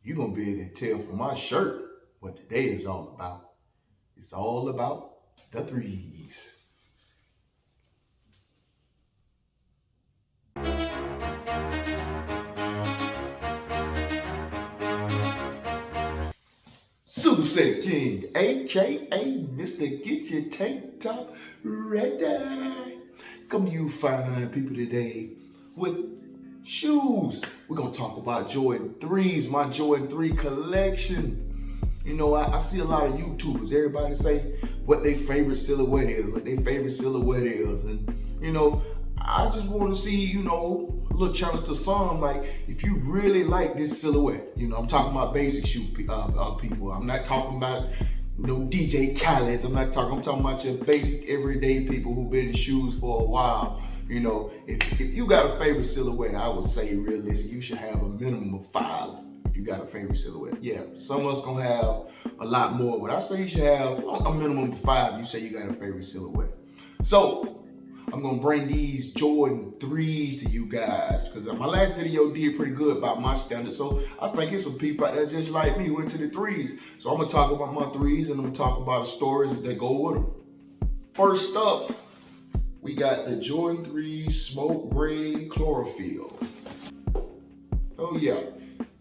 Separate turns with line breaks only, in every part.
You're going to be able to tell from my shirt what today is all about. It's all about the threes. Super Set King, aka Mr. Get Your Tank Top Ready. Come to you fine people today with shoes. We're gonna talk about Jordan 3s, my Jordan 3 collection. You know, I see a lot of YouTubers, everybody say what their favorite silhouette is, And, you know, I just want to see, you know, a little challenge to some, like, if you really like this silhouette, you know, I'm talking about basic shoe people. I'm not talking about, you know, DJ Khaled's. I'm talking about your basic everyday people who've been in shoes for a while. You know, if you got a favorite silhouette, I would say realistic, you should have a minimum of 5 if you got a favorite silhouette. Yeah, some of us gonna have a lot more, but I say you should have a minimum of 5. You say you got a favorite silhouette. So I'm gonna bring these Jordan 3s to you guys because my last video did pretty good about my standards. So I think it's some people out there just like me who into the 3s. So I'm gonna talk about my 3s and I'm gonna talk about the stories that go with them. First up, we got the Jordan 3 Smoke Gray Chlorophyll. Oh yeah,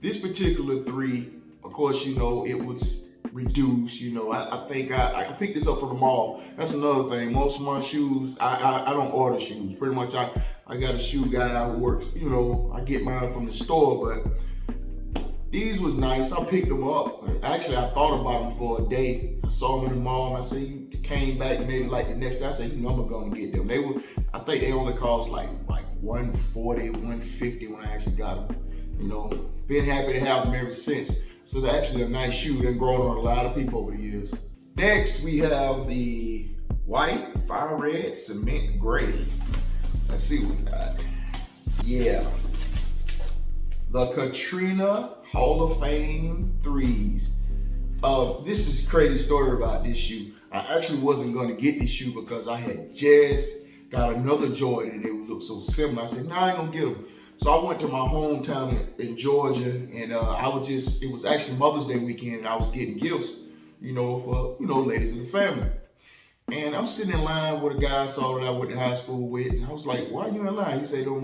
this particular 3, of course, you know, it was reduced. You know, I think I can pick this up from the mall. That's another thing. Most of my shoes, I don't order shoes. Pretty much I got a shoe guy who works, you know, I get mine from the store, but these was nice. I picked them up. Actually, I thought about them for a day. I saw them in the mall and I said, you came back maybe like the next day. I said, you know, I'm gonna get them. They were, I think they only cost like 140, 150 when I actually got them. You know, been happy to have them ever since. So they're actually a nice shoe. They've grown on a lot of people over the years. Next, we have the white fire red cement gray. Let's see what we got. Yeah. The Katrina Hall of Fame 3s. This is a crazy story about this shoe. I actually wasn't going to get this shoe because I had just got another Jordan and they would look so similar. I said, nah, I ain't going to get them. So I went to my hometown in Georgia and it was actually Mother's Day weekend and I was getting gifts, you know, for, you know, ladies in the family. And I'm sitting in line with a guy I saw that I went to high school with, and I was like, why are you in line? He said, them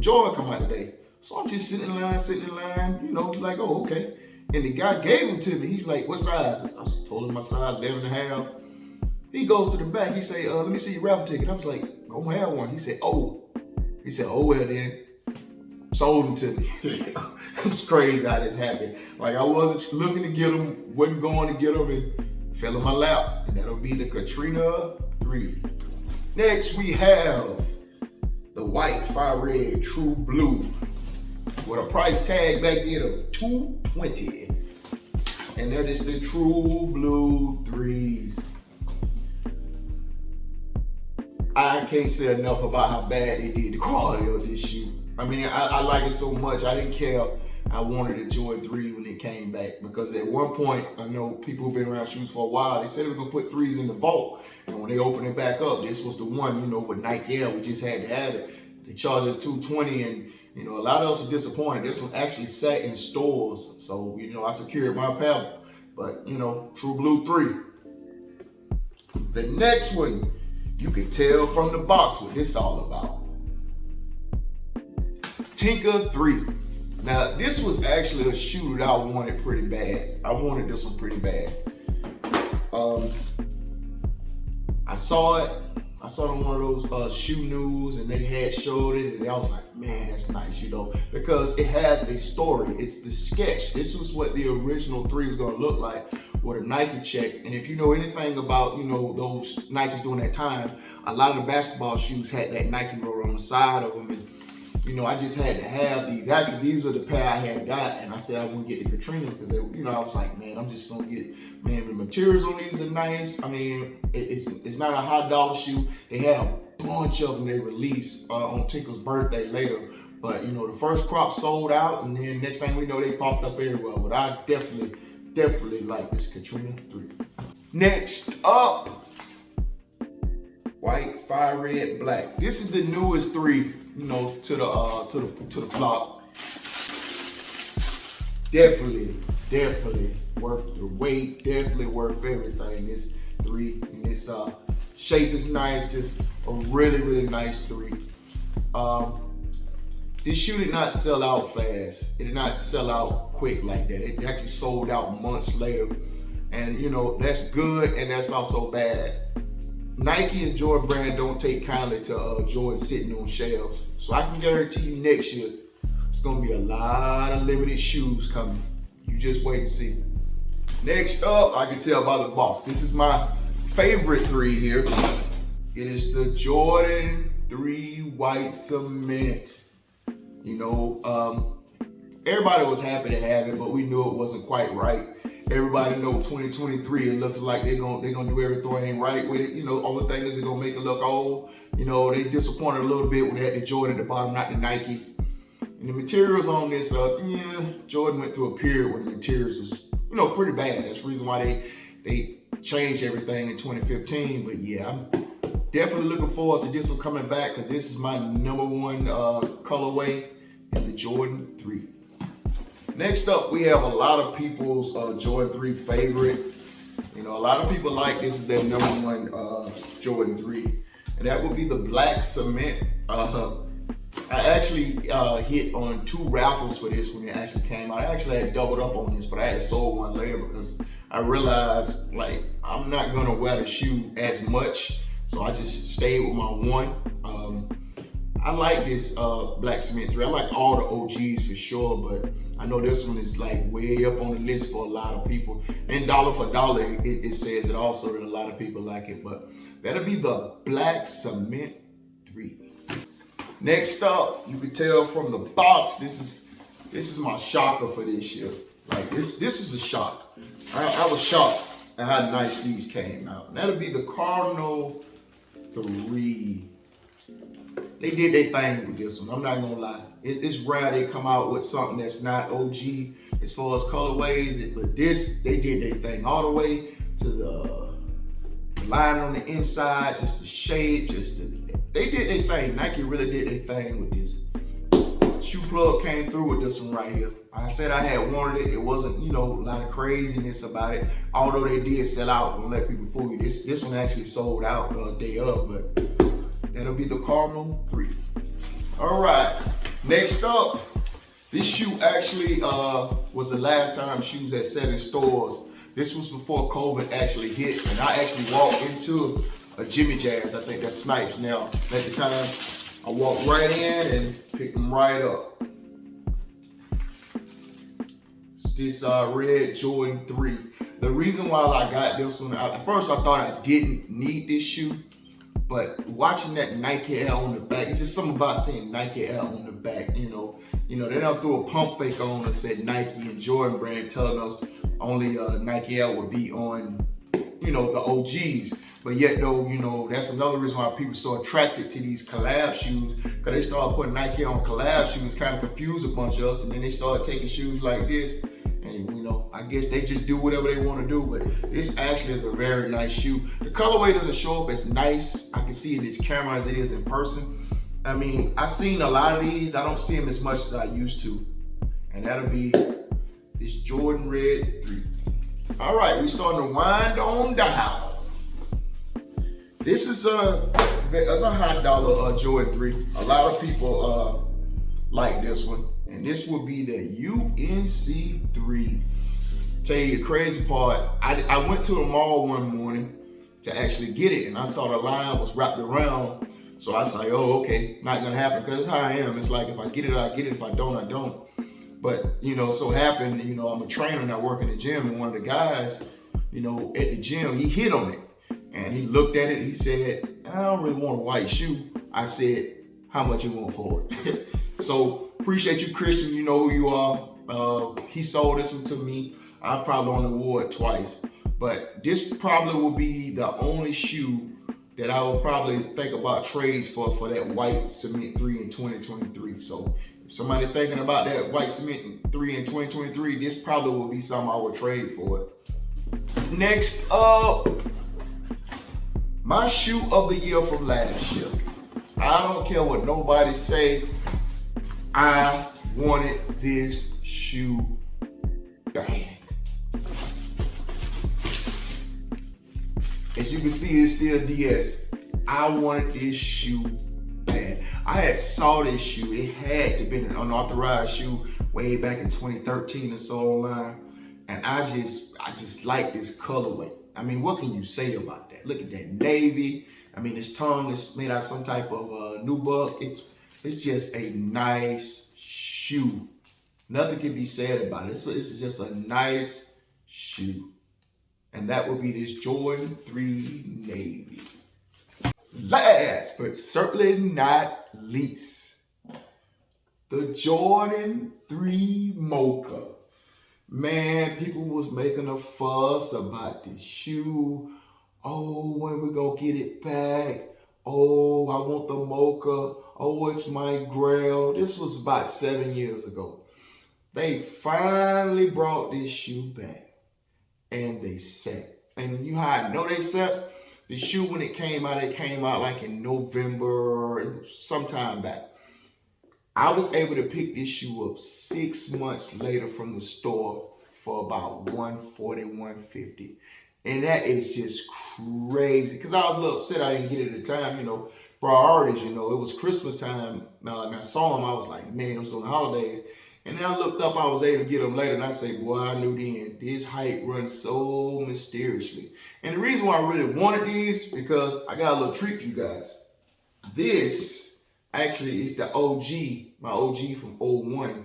Jordan come out today. So I'm just sitting in line, you know, like, oh, okay. And the guy gave them to me. He's like, what size? I told him my size, 11 and a half. He goes to the back. He say, let me see your raffle ticket. I was like, I don't have one. He said, oh well then. Sold them to me. It was crazy how this happened. Like I wasn't looking to get them, wasn't going to get them, and fell in my lap. And that'll be the Katrina 3. Next we have the white fire red true blue with a price tag back then of $220. And that is the true blue 3s. I can't say enough about how bad they did the quality of this shoe. I mean, I like it so much. I didn't care. I wanted a Jordan 3 when it came back because at one point, I know people who've been around shoes for a while, they said they were gonna put 3s in the vault. And when they opened it back up, this was the one, you know, with Nike Air, we just had to have it. They charged us $220 and, you know, a lot of us are disappointed. This one actually sat in stores. So, you know, I secured my pair. But, you know, True Blue 3. The next one, you can tell from the box what this is all about. Tinker 3. Now, this was actually a shoe that I wanted pretty bad. I wanted this one pretty bad. I saw it on one of those shoe news and they had showed it and I was like, man, that's nice, you know, because it had a story. It's the sketch. This was what the original 3 was gonna look like with a Nike check. And if you know anything about, you know, those Nikes during that time, a lot of the basketball shoes had that Nike logo on the side of them. And, you know, I just had to have these. Actually, these are the pair I had got, and I said I wouldn't get the Katrina because, you know, I was like, man, I'm just gonna get, man, the materials on these are nice. I mean, it's not a high dollar shoe. They had a bunch of them they released on Tinker's birthday later, but you know, the first crop sold out, and then next thing we know, they popped up everywhere. But I definitely like this Katrina 3. Next up, white, fire red, black. This is the newest 3. You know, to the flock. Definitely worth the wait. Definitely worth everything. This 3 and this shape is nice. Just a really nice 3. This shoe did not sell out fast. It did not sell out quick like that. It actually sold out months later. And you know, that's good and that's also bad. Nike and Jordan Brand don't take kindly to Jordan sitting on shelves. So I can guarantee you next year, it's gonna be a lot of limited shoes coming. You just wait and see. Next up, I can tell by the box. This is my favorite 3 here. It is the Jordan 3 White Cement. You know, everybody was happy to have it, but we knew it wasn't quite right. Everybody know 2023, it looks like they're gonna do everything right with it. You know, only thing is they're gonna make it look old. You know, they disappointed a little bit when they had the Jordan at the bottom, not the Nike. And the materials on this, Jordan went through a period where the materials was, you know, pretty bad. That's the reason why they changed everything in 2015. But yeah, I'm definitely looking forward to this one coming back because this is my #1 colorway in the Jordan 3. Next up, we have a lot of people's Jordan 3 favorite. You know, a lot of people like this is their #1 Jordan 3. And that would be the Black Cement. I actually hit on 2 raffles for this when it actually came out. I actually had doubled up on this, but I had sold one later because I realized, like, I'm not gonna wear the shoe as much. So I just stayed with my 1. I like this Black Cement 3. I like all the OGs for sure, but I know this one is like way up on the list for a lot of people. And dollar for dollar, it says it also that a lot of people like it, but that'll be the Black Cement 3. Next up, you can tell from the box, this is my shocker for this year. Like this was a shock. I was shocked at how nice these came out. And that'll be the Cardinal 3. They did their thing with this one. I'm not gonna lie. It's rare they come out with something that's not OG as far as colorways, but this, they did their thing all the way to the line on the inside, just the shape, they did their thing. Nike really did their thing with this. Shoe Plug came through with this one right here. I said I had wanted it. It wasn't, you know, a lot of craziness about it. Although they did sell out, don't let people fool you. This one actually sold out day of, but that'll be the Cardinal 3. All right, next up, this shoe actually was the last time shoes had set in stores. This was before COVID actually hit, and I actually walked into a Jimmy Jazz. I think that's Snipes now. At the time, I walked right in and picked them right up. It's this red Jordan 3. The reason why I got this one, at first I thought I didn't need this shoe, but watching that Nike Air on the back, it's just something about seeing Nike Air on the back, you know, they done threw a pump fake on and said Nike and Jordan Brand, telling us only Nike Air would be on, you know, the OGs. But yet though, you know, that's another reason why people are so attracted to these collab shoes, because they started putting Nike on collab shoes, kind of confused a bunch of us, and then they started taking shoes like this, and you know, I guess they just do whatever they want to do, but this actually is a very nice shoe. The colorway doesn't show up as nice. I can see in this camera as it is in person. I mean, I've seen a lot of these. I don't see them as much as I used to. And that'll be this Jordan Red 3. All right, we're starting to wind on down. This is a high dollar Jordan 3. A lot of people like this one. And this will be the UNC 3. Tell you the crazy part, I went to the mall one morning to actually get it, and I saw the line was wrapped around. So I say, oh, okay, not gonna happen, because that's how I am. It's like if I get it, I get it. If I don't, I don't. But, you know, so it happened, you know, I'm a trainer and I work in the gym, and one of the guys, you know, at the gym, he hit on it. And he looked at it and he said, I don't really want a white shoe. I said, how much you want for it? So appreciate you, Christian. You know who you are. He sold this one to me. I probably only wore it twice. But this probably will be the only shoe that I will probably think about trades for that white cement 3 in 2023. So if somebody thinking about that white cement 3 in 2023, this probably will be something I would trade for it. Next up, my shoe of the year from last year. I don't care what nobody say. I wanted this shoe Dang. As you can see, it's still DS. I wanted this shoe bad. I had saw this shoe. It had to be an unauthorized shoe way back in 2013 or so online. And I just like this colorway. I mean, what can you say about that? Look at that navy. I mean, this tongue is made out of some type of nubuck. It's just a nice shoe. Nothing can be said about it. It's just a nice shoe. And that would be this Jordan 3 Navy. Last but certainly not least, the Jordan 3 Mocha. Man, people was making a fuss about this shoe. Oh, when we gonna get it back? Oh, I want the Mocha. Oh, it's my grail. This was about 7 years ago. They finally brought this shoe back. And they set. And you know how I know they set? The shoe, when it came out like in November, sometime back. I was able to pick this shoe up 6 months later from the store for about $140, $150. And that is just crazy. Because I was a little upset I didn't get it at the time, you know, priorities, you know. It was Christmas time. And I saw them, I was like, man, it was on the holidays. And then I looked up, I was able to get them later, and I say, boy, I knew then, this hype runs so mysteriously. And the reason why I really wanted these, because I got a little treat for you guys. This actually is the OG, my OG from 01.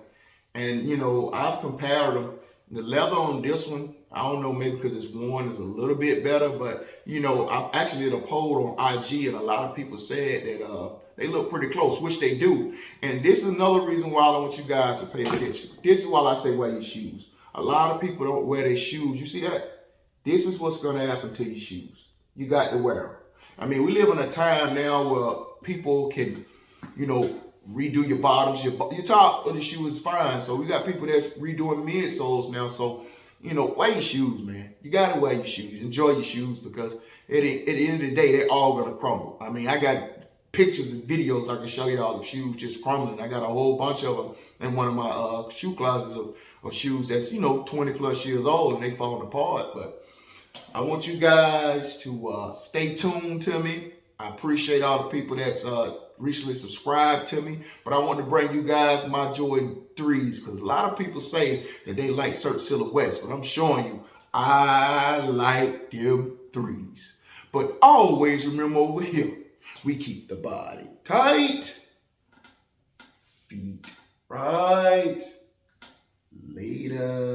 And, you know, I've compared them. The leather on this one, I don't know, maybe because it's worn, is a little bit better, but, you know, I actually did a poll on IG, and a lot of people said that they look pretty close, which they do. And this is another reason why I want you guys to pay attention. This is why I say wear your shoes. A lot of people don't wear their shoes. You see that? This is what's going to happen to your shoes. You got to wear them. I mean, we live in a time now where people can, you know, redo your bottoms. Your top of the shoe is fine. So we got people that's redoing midsoles now. So, you know, wear your shoes, man. You got to wear your shoes. Enjoy your shoes, because at the end of the day, they're all going to crumble. I mean, I got pictures and videos I can show you all the shoes just crumbling. I got a whole bunch of them in one of my shoe closets of shoes that's, you know, 20 plus years old, and they falling apart. But I want you guys to stay tuned to me. I appreciate all the people that's recently subscribed to me, but I want to bring you guys my Jordan 3s, because a lot of people say that they like certain silhouettes, but I'm showing you I like them 3s. But always remember, over here, we keep the body tight, feet right. Later.